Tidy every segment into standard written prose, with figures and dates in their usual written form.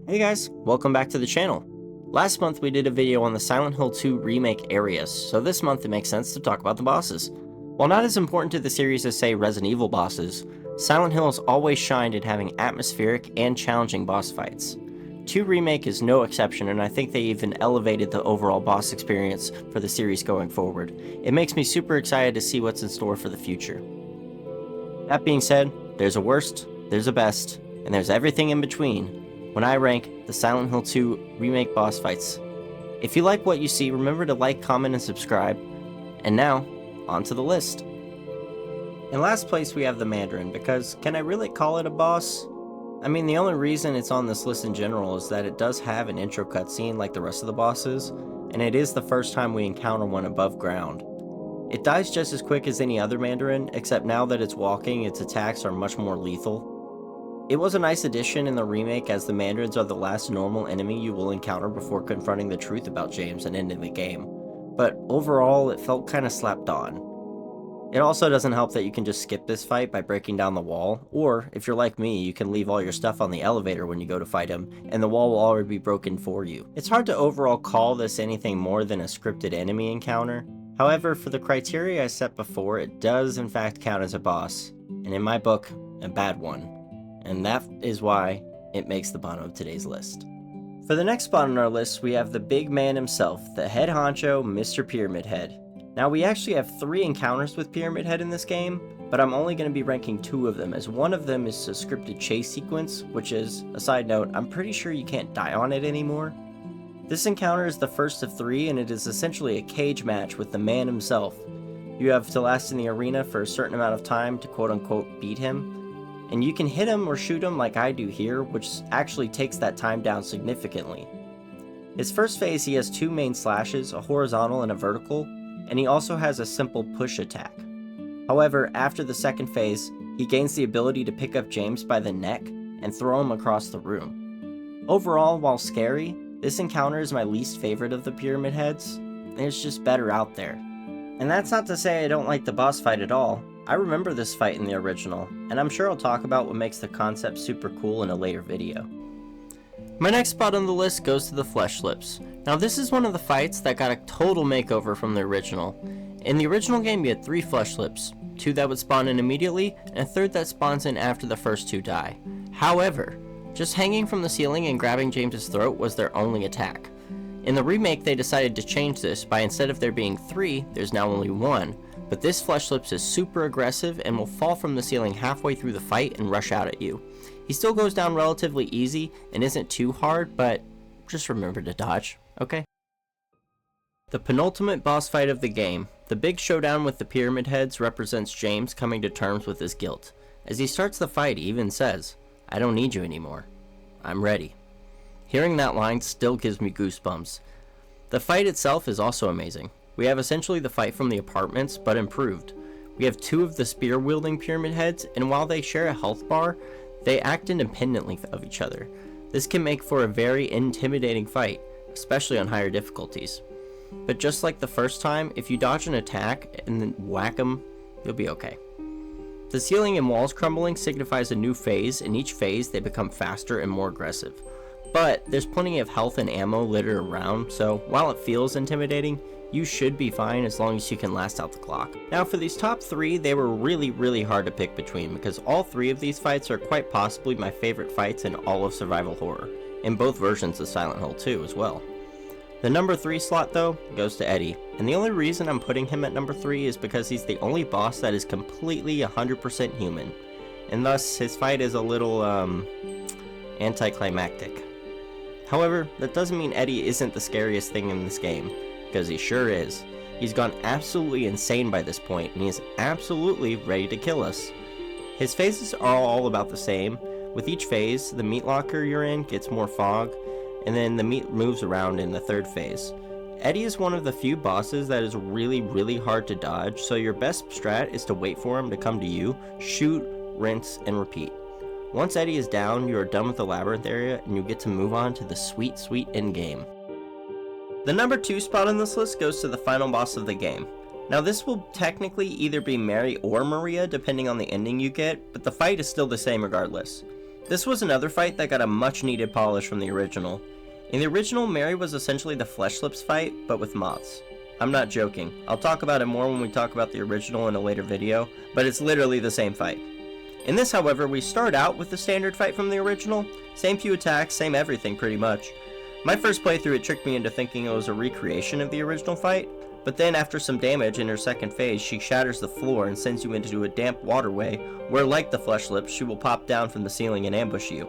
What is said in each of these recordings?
Hey guys, welcome back to the channel. Last month we did a video on the Silent Hill 2 remake areas, so this month it makes sense to talk about the bosses. While not as important to the series as say Resident Evil bosses, Silent Hill has always shined in having atmospheric and challenging boss fights. 2 Remake is no exception, and I think they even elevated the overall boss experience for the series going forward. It makes me super excited to see what's in store for the future. That being said, there's a worst, there's a best, and there's everything in between when I rank the Silent Hill 2 remake boss fights. If you like what you see, remember to like, comment, and subscribe. And now, on to the list. In last place we have the Mandarin, because can I really call it a boss? I mean, the only reason it's on this list in general is that it does have an intro cutscene like the rest of the bosses, and it is the first time we encounter one above ground. It dies just as quick as any other Mandarin, except now that it's walking, its attacks are much more lethal. It was a nice addition in the remake, as the Mandarins are the last normal enemy you will encounter before confronting the truth about James and ending the game, but overall it felt kinda slapped on. It also doesn't help that you can just skip this fight by breaking down the wall, or if you're like me, you can leave all your stuff on the elevator when you go to fight him, and the wall will already be broken for you. It's hard to overall call this anything more than a scripted enemy encounter. However, for the criteria I set before, it does in fact count as a boss, and in my book, a bad one. And that is why it makes the bottom of today's list. For the next spot on our list, we have the big man himself, the head honcho, Mr. Pyramid Head. Now, we actually have 3 encounters with Pyramid Head in this game, but I'm only going to be ranking 2 of them, as one of them is a scripted chase sequence, which is, a side note, I'm pretty sure you can't die on it anymore. This encounter is the first of 3, and it is essentially a cage match with the man himself. You have to last in the arena for a certain amount of time to quote-unquote beat him, and you can hit him or shoot him like I do here, which actually takes that time down significantly. His first phase, he has 2 main slashes, a horizontal and a vertical, and he also has a simple push attack. However, after the second phase, he gains the ability to pick up James by the neck and throw him across the room. Overall, while scary, this encounter is my least favorite of the Pyramid Heads. There's just better out there. And that's not to say I don't like the boss fight at all. I remember this fight in the original, and I'm sure I'll talk about what makes the concept super cool in a later video. My next spot on the list goes to the Flesh Lips. Now, this is one of the fights that got a total makeover from the original. In the original game, you had 3 Flesh Lips, 2 that would spawn in immediately, and a third that spawns in after the first 2 die. However, just hanging from the ceiling and grabbing James's throat was their only attack. In the remake, they decided to change this by, instead of there being 3, there's now only 1. But this Flesh Lips is super aggressive and will fall from the ceiling halfway through the fight and rush out at you. He still goes down relatively easy and isn't too hard, but just remember to dodge, okay? The penultimate boss fight of the game, the big showdown with the Pyramid Heads, represents James coming to terms with his guilt. As he starts the fight, he even says, "I don't need you anymore. I'm ready." Hearing that line still gives me goosebumps. The fight itself is also amazing. We have essentially the fight from the apartments, but improved. We have 2 of the spear-wielding Pyramid Heads, and while they share a health bar, they act independently of each other. This can make for a very intimidating fight, especially on higher difficulties. But just like the first time, if you dodge an attack and then whack them, you'll be okay. The ceiling and walls crumbling signifies a new phase, and each phase they become faster and more aggressive. But there's plenty of health and ammo littered around, so while it feels intimidating, you should be fine as long as you can last out the clock. Now, for these top 3, they were really hard to pick between, because all 3 of these fights are quite possibly my favorite fights in all of survival horror, in both versions of Silent Hill 2 as well. The number 3 slot, though, goes to Eddie, and the only reason I'm putting him at number 3 is because he's the only boss that is completely 100% human, and thus his fight is a little, anticlimactic. However, that doesn't mean Eddie isn't the scariest thing in this game, because he sure is. He's gone absolutely insane by this point, and he is absolutely ready to kill us. His phases are all about the same. With each phase, the meat locker you're in gets more fog, and then the meat moves around in the 3rd phase. Eddie is one of the few bosses that is really hard to dodge, so your best strat is to wait for him to come to you, shoot, rinse, and repeat. Once Eddie is down, you are done with the labyrinth area, and you get to move on to the sweet endgame. The number 2 spot on this list goes to the final boss of the game. Now, this will technically either be Mary or Maria depending on the ending you get, but the fight is still the same regardless. This was another fight that got a much needed polish from the original. In the original, Mary was essentially the Flesh Lips fight, but with moths. I'm not joking. I'll talk about it more when we talk about the original in a later video, but it's literally the same fight. In this, however, we start out with the standard fight from the original. Same few attacks, same everything pretty much. My first playthrough, it tricked me into thinking it was a recreation of the original fight, but then after some damage in her second phase, she shatters the floor and sends you into a damp waterway where, like the Flesh Lips, she will pop down from the ceiling and ambush you.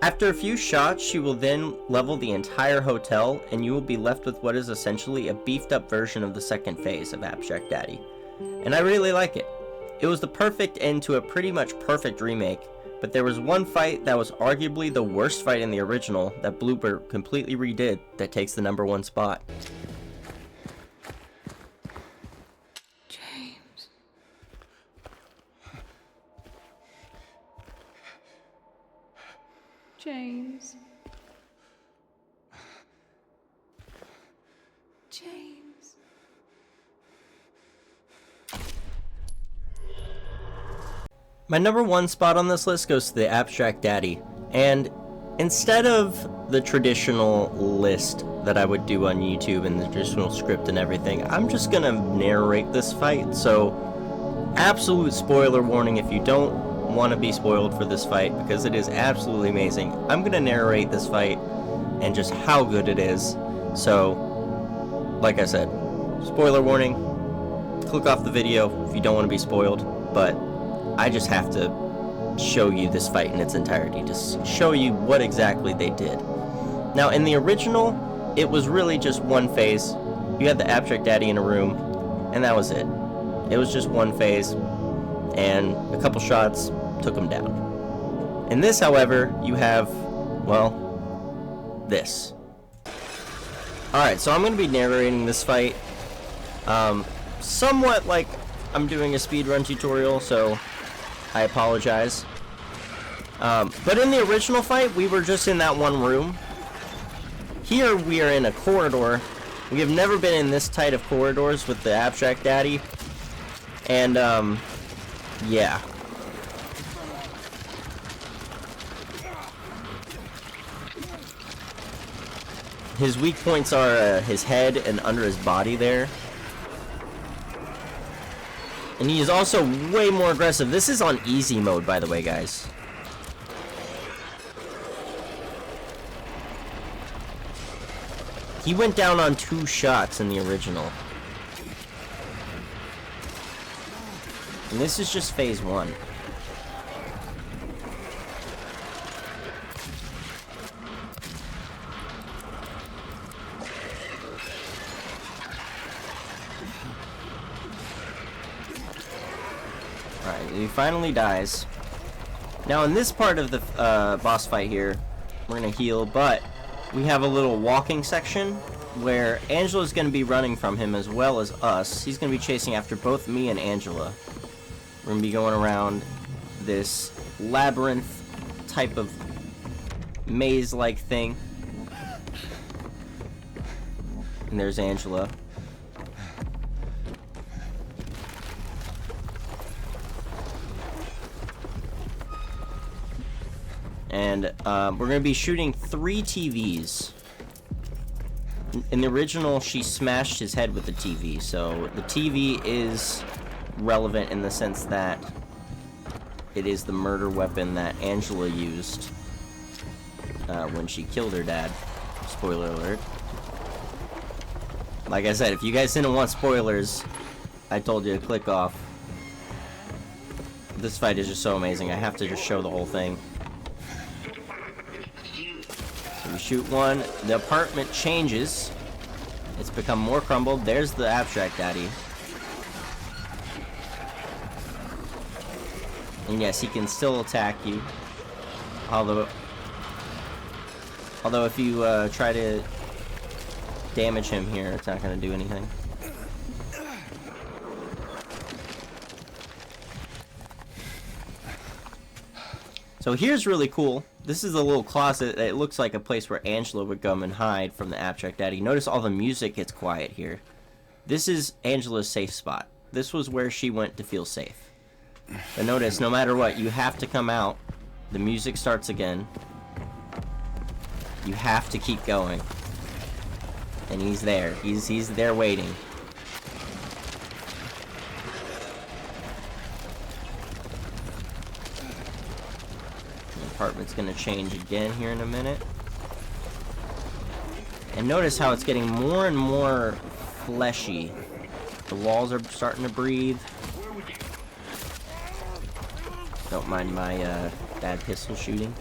After a few shots, she will then level the entire hotel, and you will be left with what is essentially a beefed up version of the second phase of Abstract Daddy. And I really like it. It was the perfect end to a pretty much perfect remake, but there was one fight that was arguably the worst fight in the original that Bloober completely redid that takes the #1 spot. James. James. My #1 spot on this list goes to the Abstract Daddy, and instead of the traditional list that I would do on YouTube and the traditional script and everything, I'm just gonna narrate this fight, so absolute spoiler warning if you don't want to be spoiled for this fight, because it is absolutely amazing. I'm gonna narrate this fight and just how good it is. So, like I said, spoiler warning, click off the video if you don't want to be spoiled, but I just have to show you this fight in its entirety, just show you what exactly they did. Now, in the original, it was really just one phase. You had the Abstract Daddy in a room, and that was it. It was just one phase, and a couple shots took him down. In this, however, you have, well, this. Alright, so I'm going to be narrating this fight somewhat like I'm doing a speedrun tutorial, so I apologize. But in the original fight, we were just in that one room. Here, we are in a corridor. We have never been in this tight of corridors with the Abstract Daddy. And, yeah. His weak points are his head and under his body there. And he is also way more aggressive. This is on easy mode, by the way, guys. He went down on 2 shots in the original. And this is just phase 1. Alright, he finally dies. Now in this part of the boss fight here, we're gonna heal, but we have a little walking section where Angela's gonna be running from him as well as us. He's gonna be chasing after both me and Angela. We're gonna be going around this labyrinth type of maze-like thing. And there's Angela. And we're going to be shooting 3 TVs. In the original, she smashed his head with the TV, so the TV is relevant in the sense that it is the murder weapon that Angela used when she killed her dad. Spoiler alert. Like I said, if you guys didn't want spoilers, I told you to click off. This fight is just so amazing, I have to just show the whole thing. We shoot one, the apartment changes. It's become more crumbled. There's the Abstract Daddy. And yes, he can still attack you. Although if you try to damage him here, it's not going to do anything. So here's really cool. This is a little closet that it looks like a place where Angela would come and hide from the Abstract Daddy. Notice all the music gets quiet here. This is Angela's safe spot. This was where she went to feel safe. But notice, no matter what, you have to come out The music starts again. You have to keep going. And he's there. He's there waiting. The apartment's gonna change again here in a minute. And notice how it's getting more and more fleshy. The walls are starting to breathe. Don't mind my bad pistol shooting.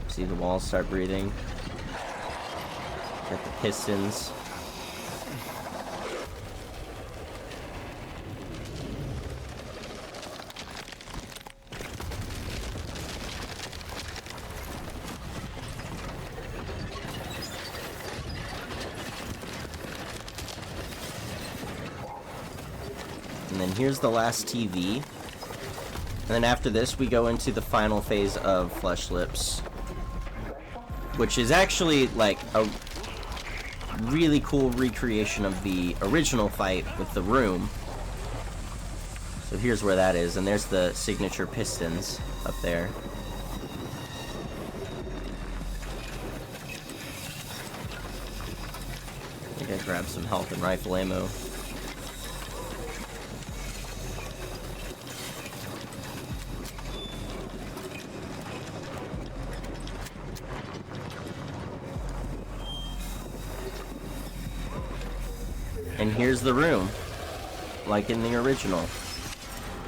See the walls start breathing. Got the pistons. And then here's the last TV. And then after this, we go into the final phase of Flesh Lips, which is actually like a really cool recreation of the original fight with the room. So here's where that is, and there's the signature pistons up there. I think I grabbed some health and rifle ammo. And here's the room, like in the original.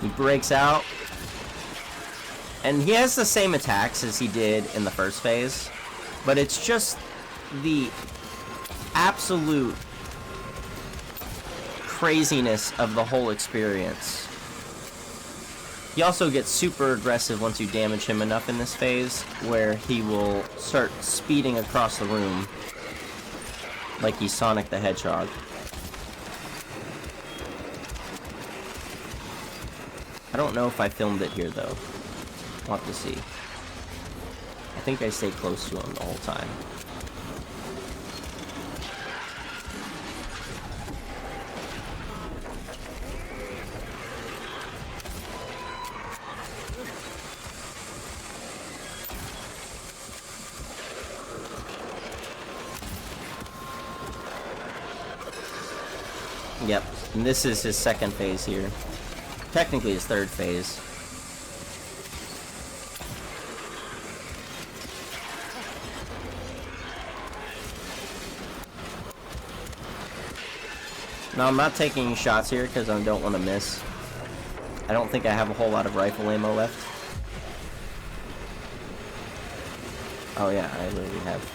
He breaks out, and he has the same attacks as he did in the first phase, but it's just the absolute craziness of the whole experience. He also gets super aggressive once you damage him enough in this phase, where he will start speeding across the room like he's Sonic the Hedgehog. I don't know if I filmed it here, though. We'll have to see. I think I stay close to him the whole time. Yep, and this is his second phase here. Technically his third phase. Now I'm not taking shots here because I don't want to miss. I don't think I have a whole lot of rifle ammo left. Oh yeah, I literally have.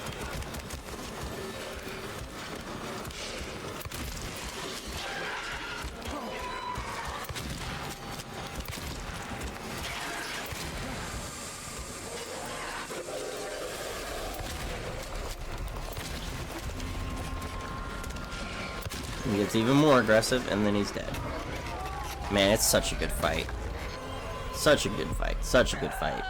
He gets even more aggressive, and then he's dead. Man, it's such a good fight. Such a good fight. Such a good fight.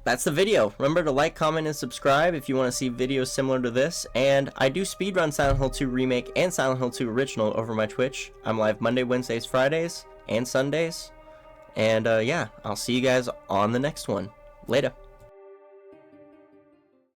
That's the video. Remember to like, comment, and subscribe if you want to see videos similar to this. And I do speedrun Silent Hill 2 Remake and Silent Hill 2 Original over my Twitch. I'm live Monday, Wednesdays, Fridays, and Sundays. And yeah, I'll see you guys on the next one. Later.